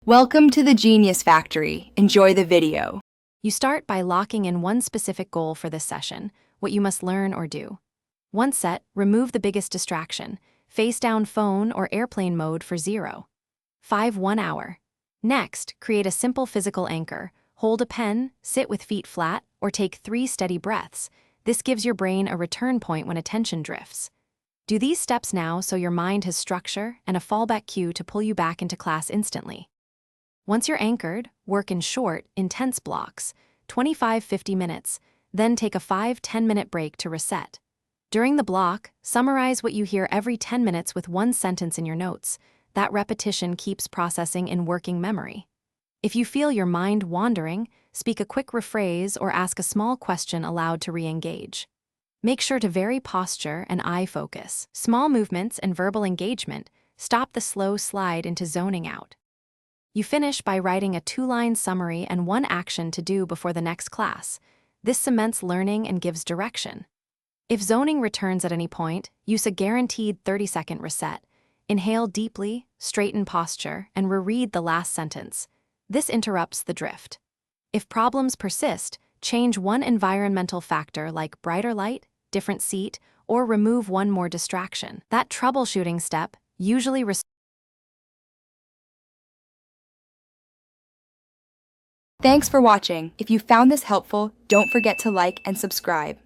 Welcome to the Genius Factory. Enjoy the video. You start by locking in one specific goal for this session, what you must learn or do. Once set, remove the biggest distraction, face down phone or airplane mode for 0. 1 hour. Next, create a simple physical anchor. Hold a pen, sit with feet flat, or take 3 steady breaths. This gives your brain a return point when attention drifts. Do these steps now so your mind has structure and a fallback cue to pull you back into class instantly. Once you're anchored, work in short, intense blocks, 25-50 minutes, then take a 5-10 minute break to reset. During the block, summarize what you hear every 10 minutes with one sentence in your notes. That repetition keeps processing in working memory. If you feel your mind wandering, speak a quick rephrase or ask a small question aloud to re-engage. Make sure to vary posture and eye focus. Small movements and verbal engagement stop the slow slide into zoning out. You finish by writing a 2-line summary and 1 action to do before the next class. This cements learning and gives direction. If zoning returns at any point, use a guaranteed 30-second reset. Inhale deeply, straighten posture, and reread the last sentence. This interrupts the drift. If problems persist, change one environmental factor like brighter light, different seat, or remove one more distraction. That troubleshooting step usually Thanks for watching. If you found this helpful, don't forget to like and subscribe.